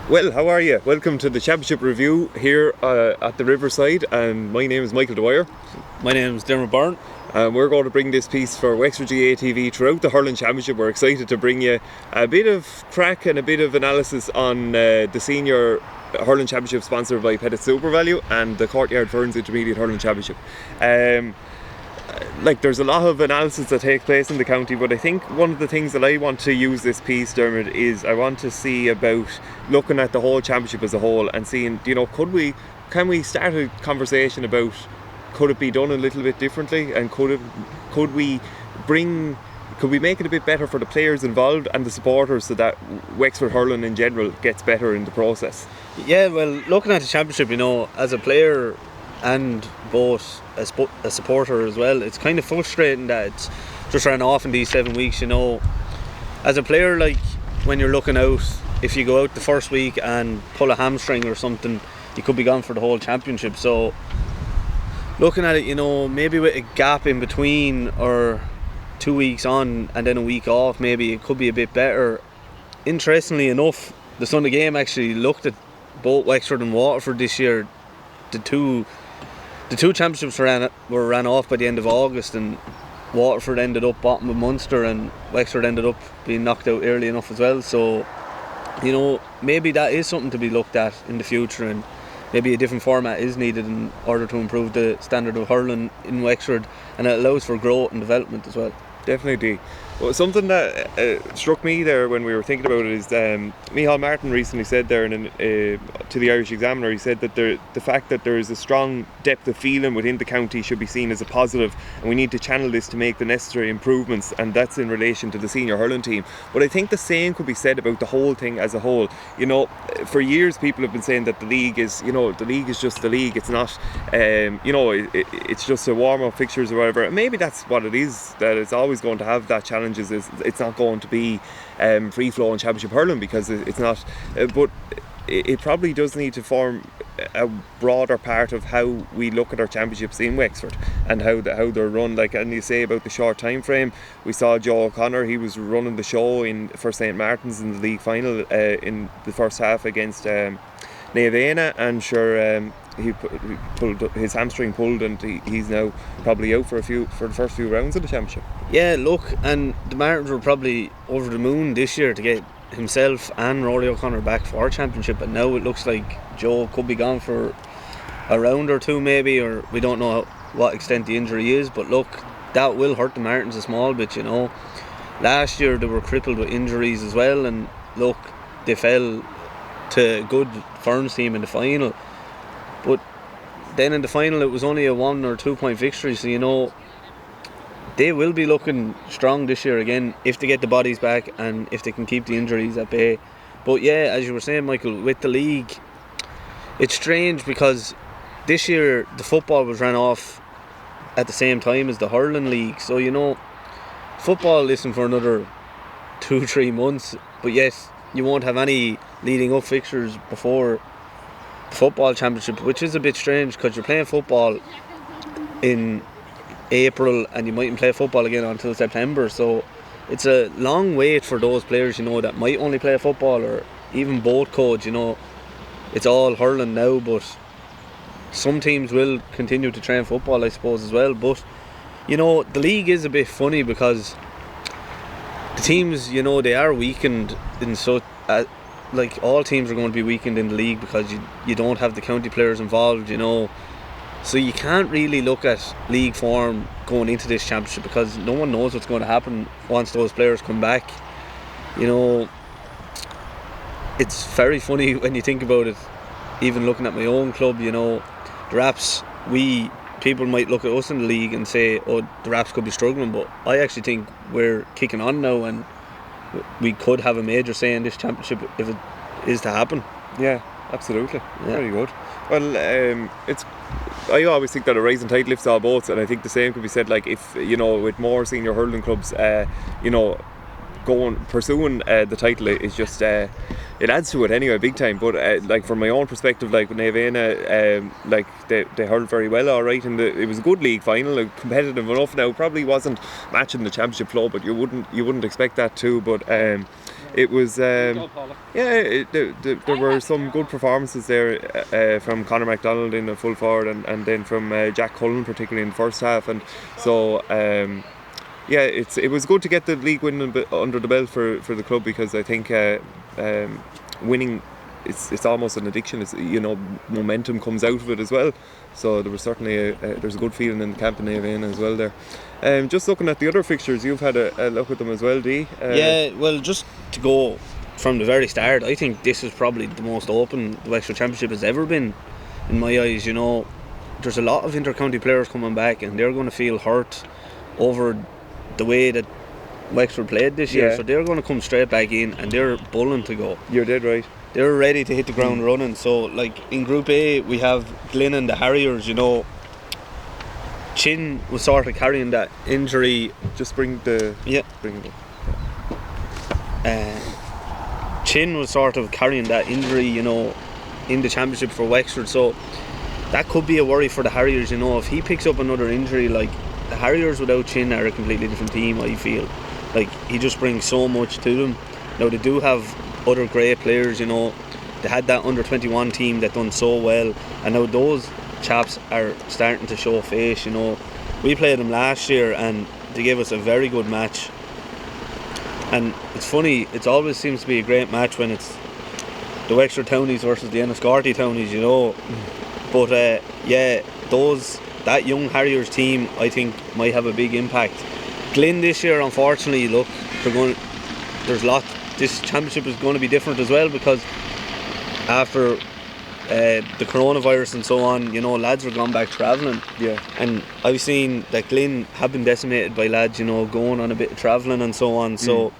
Well, how are you? Welcome to the Championship Review here at the Riverside, and my name is Michael Dwyer. My name is Diarmuid Byrne. We're going to bring this piece for Wexford GAA TV throughout the Hurling Championship. We're excited to bring you a bit of crack and a bit of analysis on the Senior Hurling Championship sponsored by Pettitts Super Value and the Courtyard Ferns Intermediate Hurling Championship. There's a lot of analysis that takes place in the county, but I think one of the things that I want to use this piece, Dermot, is I want to see about looking at the whole championship as a whole and seeing, can we start a conversation about could it be done a little bit differently, and could we make it a bit better for the players involved and the supporters so that Wexford hurling in general gets better in the process? Yeah, well, looking at the championship, as a player and both a supporter as well, it's kind of frustrating that it's just ran off in these 7 weeks. As a player, like when you're looking out, if you go out the first week and pull a hamstring or something, you could be gone for the whole championship. So looking at it, maybe with a gap in between or 2 weeks on and then a week off, maybe it could be a bit better. Interestingly enough, the Sunday game actually looked at both Wexford and Waterford this year. The two championships were ran off by the end of August, and Waterford ended up bottom of Munster and Wexford ended up being knocked out early enough as well. So maybe that is something to be looked at in the future, and maybe a different format is needed in order to improve the standard of hurling in Wexford, and it allows for growth and development as well. Definitely. Well, something that struck me there when we were thinking about it is Michal Martin recently said there to the Irish Examiner, he said that the fact that there is a strong depth of feeling within the county should be seen as a positive, and we need to channel this to make the necessary improvements, and that's in relation to the senior hurling team. But I think the same could be said about the whole thing as a whole. For years people have been saying that the league is just the league. It's not, it's just a warm-up fixtures or whatever. And maybe that's what it is, that it's always going to have that challenge. It's not going to be free flowing championship hurling, because it's not, but it probably does need to form a broader part of how we look at our championships in Wexford and how they're run. And you say about the short time frame, we saw Joe O'Connor, he was running the show for St Martin's in the league final in the first half against Naivena, and sure, he pulled his hamstring pulled, and he's now probably out for the first few rounds of the championship. Yeah, look, and the Martins were probably over the moon this year to get himself and Rory O'Connor back for our championship, and now it looks like Joe could be gone for a round or two maybe, or we don't know what extent the injury is. But look, that will hurt the Martins a small bit. Last year they were crippled with injuries as well, and look, they fell to a good Ferns team in the final, but then in the final it was only a 1 or 2 point victory. So they will be looking strong this year again if they get the bodies back and if they can keep the injuries at bay. But yeah, as you were saying, Michael, with the league, it's strange because this year the football was ran off at the same time as the hurling league. So football isn't for another 2-3 months, but yes, you won't have any leading up fixtures before the football championship, which is a bit strange because you're playing football in April and you mightn't play football again until September. So it's a long wait for those players that might only play football, or even both codes. It's all hurling now, but some teams will continue to train football, I suppose, as well. But the league is a bit funny because the teams, they are weakened in all teams are going to be weakened in the league because you don't have the county players involved, so you can't really look at league form going into this championship because no one knows what's going to happen once those players come back. It's very funny when you think about it. Even looking at my own club, the Raps, people might look at us in the league and say, oh, the Raps could be struggling, but I actually think we're kicking on now and we could have a major say in this championship if it is to happen. Yeah, absolutely. Yeah. Very good. Well, I always think that a rising tide lifts all boats, and I think the same could be said, if with more senior hurling clubs pursuing the title is just it adds to it anyway, big time. But from my own perspective, Naivena, they hurled very well, all right, and it was a good league final, competitive enough. Now probably wasn't matching the championship flow, but you wouldn't expect that too. But it was there were some good performances there from Conor MacDonald in the full forward, and then from Jack Cullen particularly in the first half, and so it was good to get the league win under the belt for the club, because I think winning, it's almost an addiction. It's, momentum comes out of it as well. So there was certainly there's a good feeling in the camp in Navan as well there. Just looking at the other fixtures, you've had a look at them as well, Dee. Well, just to go from the very start, I think this is probably the most open the Wexford Championship has ever been, in my eyes. There's a lot of inter-county players coming back, and they're going to feel hurt over the way that Wexford played this year, so they're going to come straight back in, and they're bulling to go. You're dead right. They're ready to hit the ground running. So, like in Group A, we have Glyn and the Harriers. Chin was sort of carrying that injury. Just bring it up. Chin was sort of carrying that injury, in the championship for Wexford. So that could be a worry for the Harriers. If he picks up another injury, like the Harriers without Chin are a completely different team. I feel like he just brings so much to them. Now they do have other great players. They had that under-21 team that done so well, and now those chaps are starting to show face. We played them last year and they gave us a very good match, and it's funny, it always seems to be a great match when it's the Wexford Townies versus the Enniscorthy Townies, but that young Harriers team I think might have a big impact. Glyn this year, unfortunately, this championship is going to be different as well, because after the coronavirus and so on, lads are gone back travelling. Yeah. And I've seen that Glyn have been decimated by lads, going on a bit of travelling and so on. So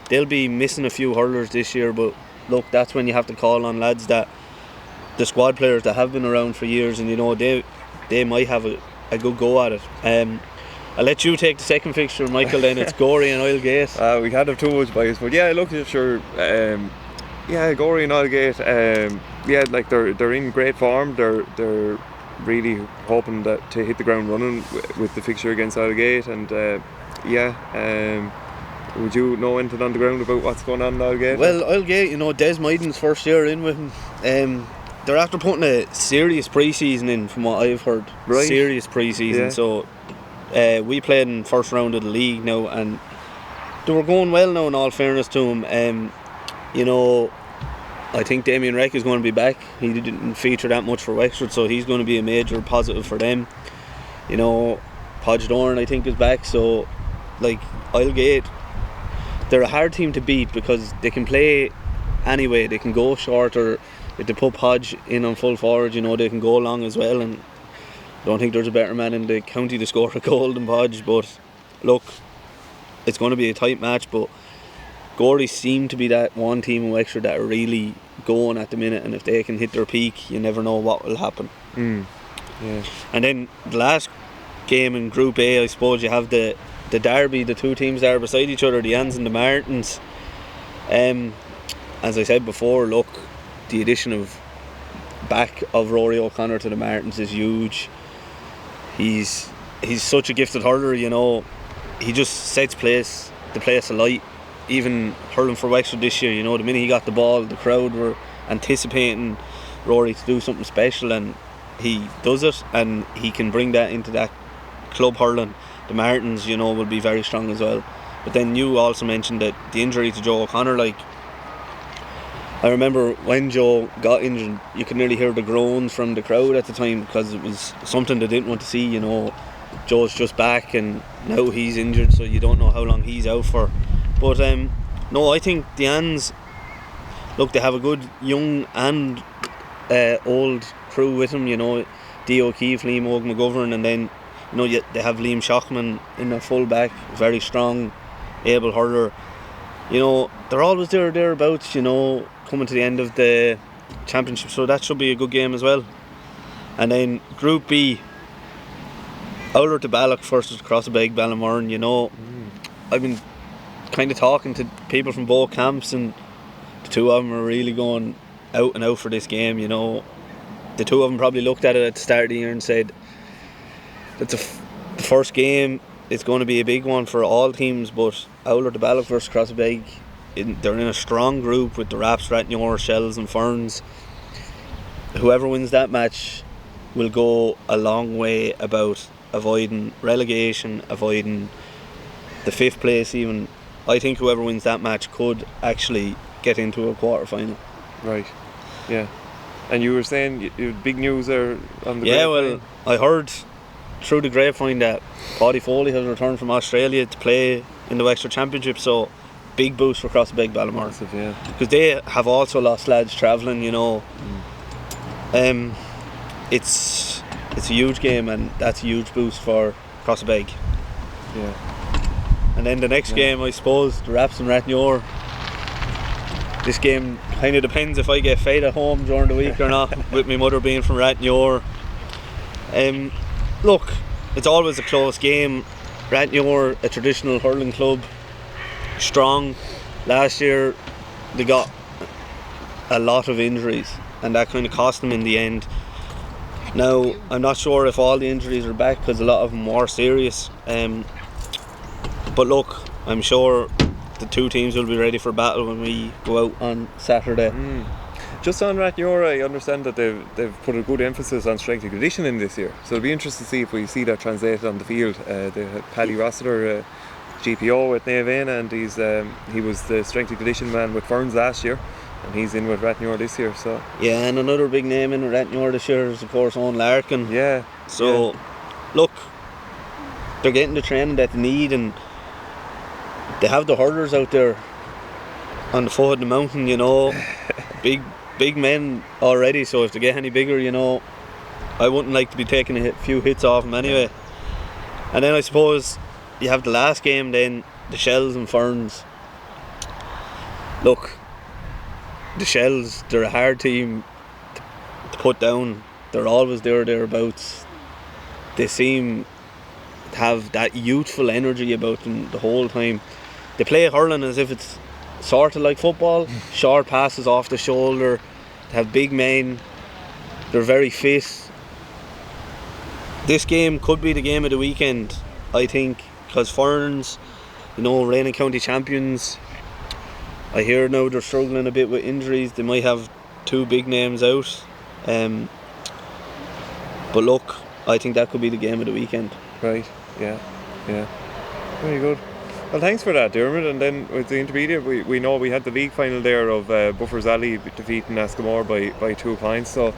they'll be missing a few hurlers this year. But look, that's when you have to call on lads, that the squad players that have been around for years, and they might have a good go at it. I'll let you take the second fixture, Michael. Then it's Gorey and Oilgate. We can't have too much bias, but look, sure. Gorey and Oilgate. They're in great form. They're really hoping to hit the ground running with the fixture against Oilgate, and would you know anything on the ground about what's going on in Oilgate? Well, Oilgate, Des Myden's first year in with him. They're after putting a serious pre-season in, from what I've heard. Right. Serious pre-season. Yeah. So we played in first round of the league now, and they were going well now, in all fairness to them. I think Damien Reck is going to be back. He didn't feature that much for Wexford, so he's going to be a major positive for them. Podge Dorn, I think, is back. So, like, Oilgate, they're a hard team to beat because they can play anyway. They can go short, or if they put Podge in on full forward, they can go long as well. And I don't think there's a better man in the county to score a goal than Podge. But look, it's going to be a tight match, but Gorey seem to be that one team in Wexford that are really going at the minute, and if they can hit their peak, you never know what will happen. Yeah. And then the last game in Group A, I suppose you have the derby, the two teams that are beside each other, the Ans and the Martins. As I said before, look, the addition of Rory O'Connor to the Martins is huge. He's such a gifted hurler, he just sets the place alight. Even hurling for Wexford this year, the minute he got the ball, the crowd were anticipating Rory to do something special, and he does it, and he can bring that into that club hurling. The Martins, will be very strong as well. But then you also mentioned that the injury to Joe O'Connor, I remember when Joe got injured, you could nearly hear the groans from the crowd at the time, because it was something they didn't want to see. Joe's just back and now he's injured, so you don't know how long he's out for. But no, I think the Ans, look, they have a good young and old crew with them. Dee O'Keefe, Liam Og McGovern, and then they have Liam Shockman in the full back, very strong, able hurler. They're always thereabouts, coming to the end of the championship, so that should be a good game as well. And then Group B, Owler to Balloch versus Crossabeg Ballamurn. I've been kind of talking to people from both camps, and the two of them are really going out and out for this game. The two of them probably looked at it at the start of the year and said that the first game is going to be a big one for all teams, but Owler to Balloch versus Crossabeg they're in a strong group with the Raps, Rathnure, Shells and Ferns. Whoever wins that match will go a long way about avoiding relegation, avoiding the 5th place even. I think whoever wins that match could actually get into a quarter-final. Right, yeah. And you were saying you had big news there on the grapevine? Well, I heard through the grapevine that Paddy Foley has returned from Australia to play in the Wexford Championship, so big boost for Crossbeg Ballamore. Massive, yeah. Because they have also lost lads travelling, you know. It's a huge game, and that's a huge boost for Crossbeg. Yeah. And then the next game, I suppose, the Raps and Rathnure. This game kind of depends if I get fed at home during the week or not, with my mother being from Rathnure. Look, it's always a close game. Rathnure, a traditional hurling club, strong. Last year they got a lot of injuries, and that kind of cost them in the end. Now, I'm not sure if all the injuries are back, because a lot of them were serious. But look, I'm sure the two teams will be ready for battle when we go out on Saturday. Just on Rathnure, I understand that they've put a good emphasis on strength and conditioning this year, so it'll be interesting to see if we see that translated on the field. They had Paddy Rossiter, GPO with Navan, and he was the strength and conditioning man with Ferns last year, and he's in with Rathnure this year. So yeah, and another big name in Rathnure this year is of course Owen Larkin. Yeah. So look, they're getting the training that they need, and they have the hurlers out there on the foot of the mountain, you know. big men already, so if they get any bigger, you know, I wouldn't like to be taking a few hits off them anyway. And then I suppose you have the last game then, the Shells and Ferns. Look, the Shells, they're a hard team to put down. They're always thereabouts. They seem to have that youthful energy about them the whole time. They play hurling as if it's sort of like football. Short passes off the shoulder. They have big men. They're very fit. This game could be the game of the weekend, I think, because Ferns, you know, reigning county champions. I hear now they're struggling a bit with injuries. They might have 2 big names out. But look, I think that could be the game of the weekend. Right, yeah. Very good. Well, thanks for that, Diarmuid. And then with the intermediate, we know we had the league final there of Buffers Alley defeating Askamore by 2 points. So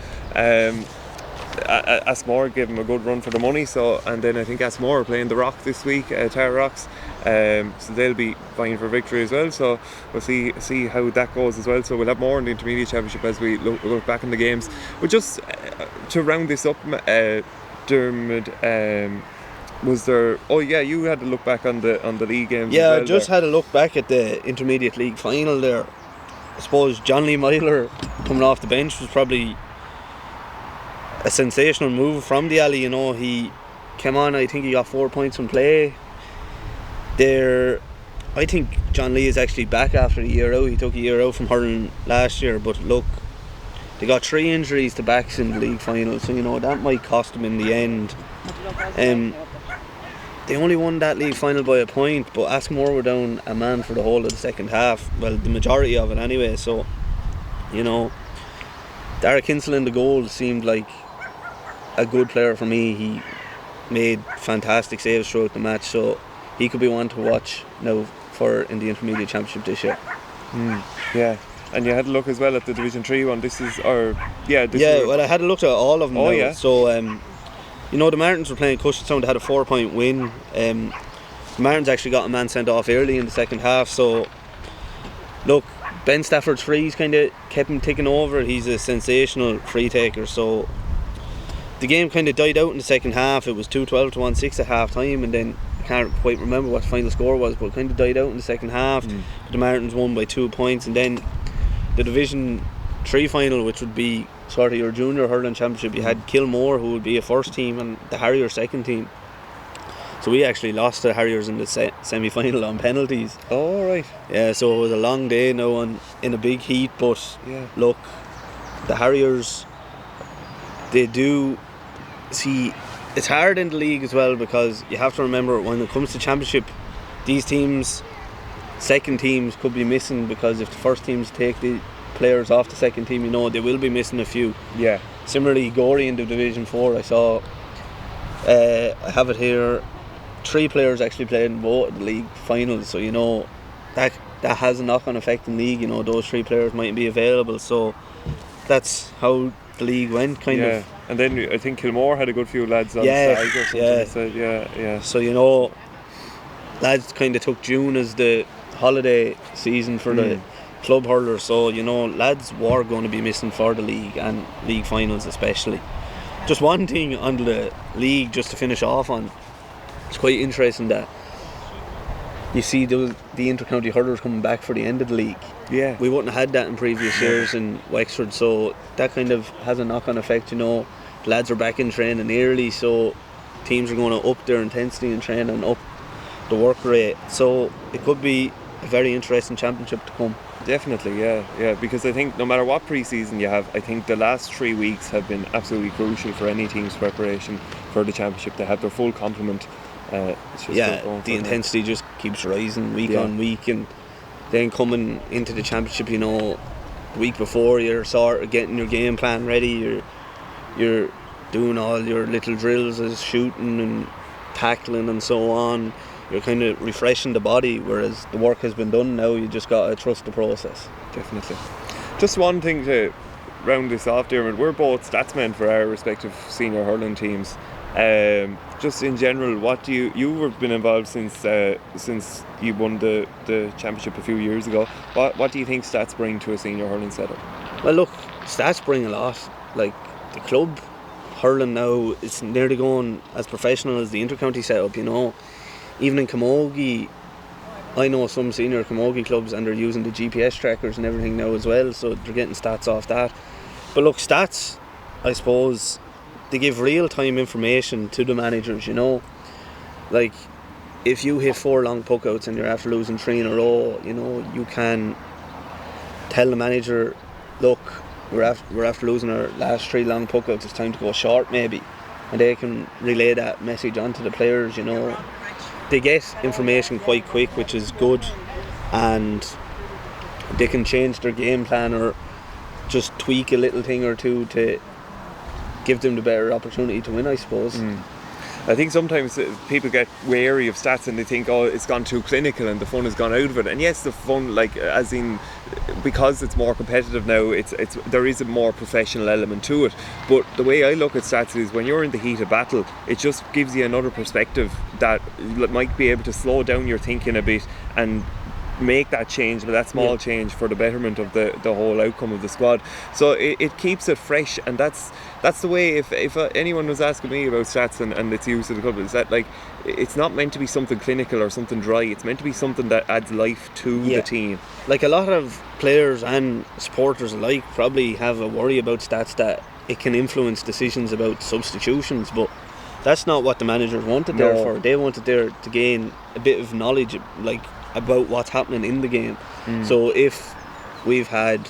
Askamore gave them a good run for the money. So, and then I think Askamore are playing the Rock this week, Tara Rocks. So they'll be vying for victory as well. So we'll see how that goes as well. So we'll have more in the intermediate championship as we look back in the games. But just to round this up, Diarmuid, was there? Oh yeah, you had to look back on the league games. Yeah, as well I just there. had a look back at the intermediate league final there. I suppose John Lee Myler coming off the bench was probably a sensational move from the alley. You know, he came on. I think he got 4 points from play. I think John Lee is actually back after a year out. He took a year out from hurling last year, but look, they got 3 injuries to backs in the league final, so you know that might cost them in the end. They only won that league final by a point, but Askamore were down a man for the whole of the second half. Well, the majority of it anyway. So, you know, Dara Kinsella in the goal seemed like a good player for me. He made fantastic saves throughout the match, so he could be one to watch now for in the intermediate championship this year. Yeah. And you had a look as well at the Division 3 one. Well, I had a look at all of them. Oh, now. yeah. So, you know, the Martins were playing Cushestown. They had a 4-point win. The Martins actually got a man sent off early in the second half. So, look, Ben Stafford's frees kind of kept him ticking over. He's a sensational free taker. So, the game kind of died out in the second half. It was 2-12 to 1-6 at half time, and then I can't quite remember what the final score was, but it kind of died out in the second half. But the Martins won by 2 points, and then the Division 3 final, which would be sort of your junior hurling championship, you had Kilmore, who would be a first team, and the Harriers second team. So we actually lost the Harriers in the semi-final on penalties. Oh, right. Yeah, so it was a long day now in a big heat, but look, the Harriers, they do see, it's hard in the league as well, because you have to remember when it comes to championship, these teams second teams could be missing, because if the first teams take the players off the second team, you know, they will be missing a few. Yeah. Similarly, Gorey in the Division 4, I saw, I have it here, 3 players actually played in both of the league finals, so you know, that has a knock-on effect in the league, you know, those 3 players mightn't be available, so that's how the league went, kind of. And then I think Kilmore had a good few lads on Yeah, side or something. yeah. So, yeah. So, you know, lads kind of took June as the holiday season for the club hurlers, so, you know, lads were going to be missing for the league and league finals especially. Just one thing on the league, just to finish off on, it's quite interesting that you see the inter-county hurlers coming back for the end of the league. Yeah. We wouldn't have had that in previous years in Wexford, so that kind of has a knock-on effect, you know. The lads are back in training early, so teams are going to up their intensity in training and up the work rate, so it could be a very interesting championship to come. Definitely, yeah, because I think no matter what pre-season you have, I think the last 3 weeks have been absolutely crucial for any team's preparation for the championship. They have their full complement. It's just the intensity just keeps rising week on week, and then coming into the championship, you know, the week before you're sort of getting your game plan ready, you're doing all your little drills as shooting and tackling and so on. You're kind of refreshing the body, whereas the work has been done now. You just got to trust the process. Definitely. Just one thing to round this off, Diarmuid. We're both statsmen for our respective senior hurling teams. Just in general, what do you've been involved since you won the championship a few years ago. What do you think stats bring to a senior hurling setup? Well, look, stats bring a lot. Like, the club hurling now is nearly going as professional as the inter-county setup, you know. Even in Camogie, I know some senior Camogie clubs, and they're using the GPS trackers and everything now as well, so they're getting stats off that. But look, stats, I suppose, they give real-time information to the managers, you know. Like, if you hit 4 long puckouts and you're after losing 3 in a row, you know, you can tell the manager, look, we're after losing our last 3 long puckouts, it's time to go short maybe. And they can relay that message onto the players, you know. They get information quite quick, which is good, and they can change their game plan or just tweak a little thing or two to give them the better opportunity to win, I suppose. I think sometimes people get wary of stats and they think, oh, it's gone too clinical and the fun has gone out of it. And yes, the fun, like, as in, because it's more competitive now, it's there is a more professional element to it. But the way I look at stats is, when you're in the heat of battle, it just gives you another perspective that might be able to slow down your thinking a bit and make that change, but that small change for the betterment of the whole outcome of the squad. So it keeps it fresh, and that's the way. If anyone was asking me about stats and its use of the club, is that, like, it's not meant to be something clinical or something dry. It's meant to be something that adds life to the team. Like, a lot of players and supporters alike probably have a worry about stats, that it can influence decisions about substitutions, but that's not what the managers wanted there for. They wanted there to gain a bit of knowledge, like, about what's happening in the game. So if we've had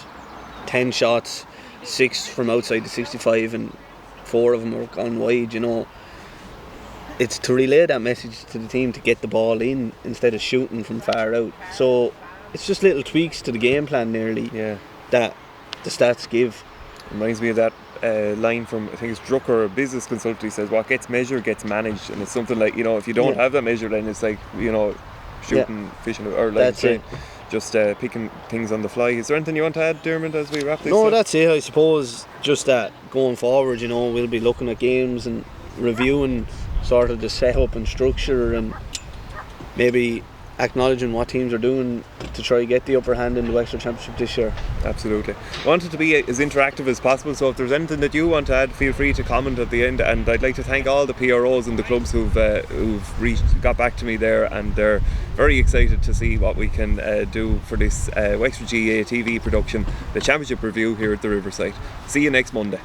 10 shots, 6 from outside the 65 and 4 of them are gone wide, you know, it's to relay that message to the team to get the ball in instead of shooting from far out. So it's just little tweaks to the game plan nearly that the stats give. Reminds me of that line from, I think it's Drucker, a business consultant. He says, what gets measured gets managed, and it's something like, you know, if you don't have that measure, then it's like, you know, shooting, fishing, or like just picking things on the fly. Is there anything you want to add, Diarmuid, as we wrap this up? No, that's it. I suppose just that going forward, you know, we'll be looking at games and reviewing sort of the setup and structure, and maybe acknowledging what teams are doing to try to get the upper hand in the Wexford Championship this year. Absolutely. I want it to be as interactive as possible, so if there's anything that you want to add, feel free to comment at the end. And I'd like to thank all the PROs and the clubs who've got back to me there, and they're very excited to see what we can do for this Wexford GA TV production, the Championship review here at the Riverside. See you next Monday.